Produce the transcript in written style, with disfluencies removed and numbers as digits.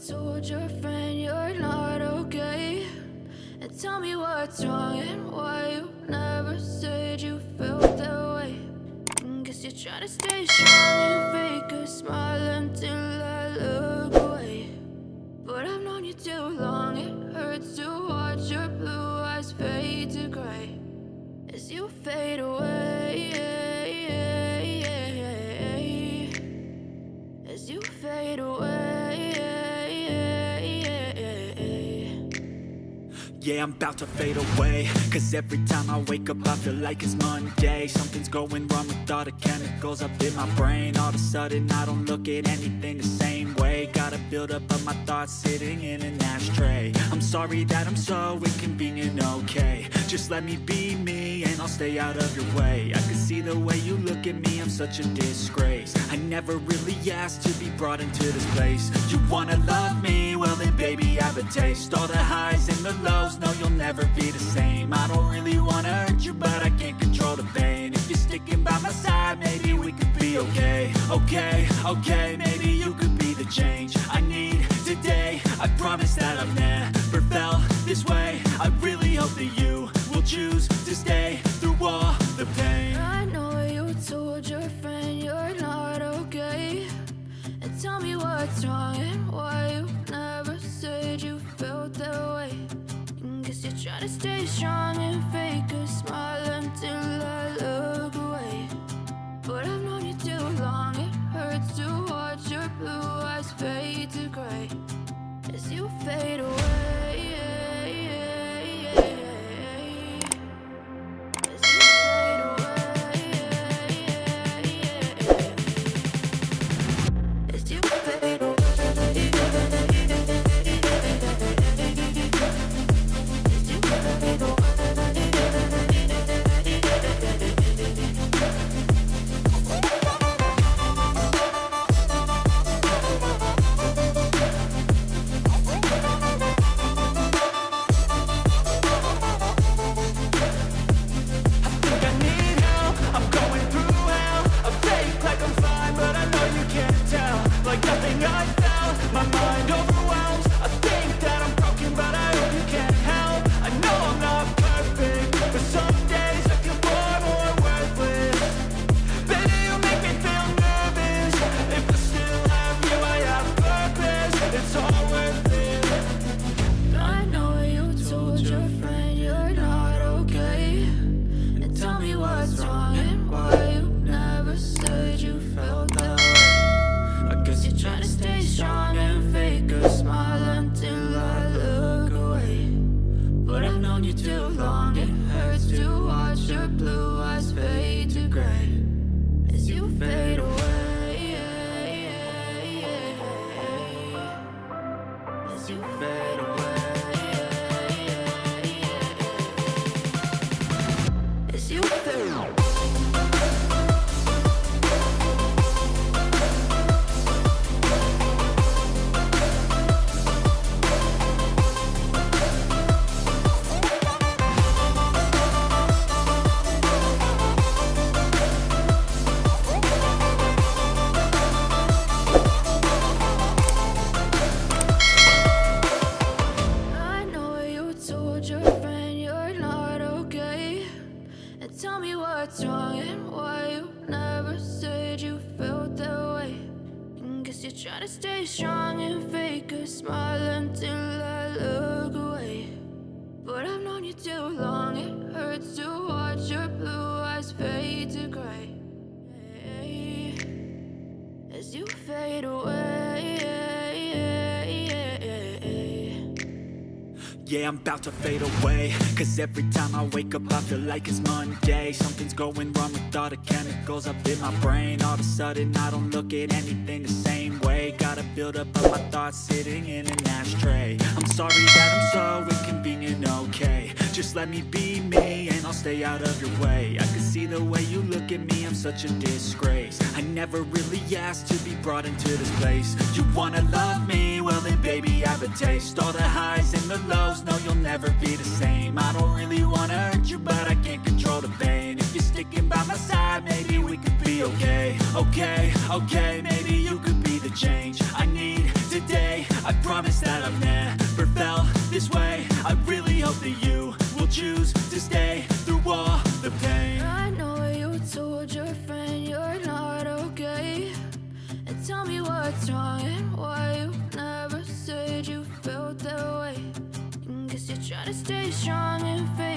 told your friend you're not okay? And tell me what's wrong and why you never said you felt that way. Guess you're trying to stay strong and fake a smile until I look away. But I've known you too long, it hurts to watch your blue eyes fade to gray as you fade away, as you fade away. Yeah, I'm about to fade away, cause every time I wake up I feel like it's Monday. Something's going wrong with all the chemicals up in my brain. All of a sudden I don't look at anything the same way. Gotta build up of my thoughts sitting in an ashtray. I'm sorry that I'm so inconvenient, okay? Just let me be me and I'll stay out of your way. I can see the way you look at me, I'm such a disgrace. I never really asked to be brought into this place. You wanna love me? Well then baby have a taste. All the highs and the lows, no you'll never be the same. I don't really wanna hurt you but I can't control the pain. If you're sticking by my side maybe we could be okay. Okay, maybe you could be the change I need today. I promise that I've never felt this way. I really hope that you will choose to stay through all the pain. I know you told your friend you're not okay. And tell me what's wrong and why you never said you felt that way. Guess you're trying to stay strong and fake a smile until I look away. But I've known you too long, it hurts to watch your blue eyes fade to gray as you fade away, as you fade away, as you fade away. Try to stay strong and fake a smile until I look away. But I've known you too long, it hurts to watch your blue eyes fade to gray as you fade away. Yeah, I'm about to fade away, cause every time I wake up I feel like it's Monday. Something's going wrong with all the chemicals up in my brain. All of a sudden I don't look at anything the same way. Gotta build up of my thoughts sitting in an ashtray. I'm sorry that I'm so inconvenient, okay? Just let me be me and I'll stay out of your way. I can see the way you look at me, I'm such a disgrace. I never really asked to be brought into this place. You wanna love me? Well then baby have a taste. All the highs and the lows, no you'll never be the same. I don't really wanna hurt you but I can't control the pain. If you're sticking by my side maybe we could be okay. Okay, maybe you could be the change I need today. I I promise that I've never felt this way. I really hope that you will choose to stay through all the pain. I know you told your friend you're not okay, and tell me what's wrong and why you never said you felt that way. Guess you're trying to stay strong and fair.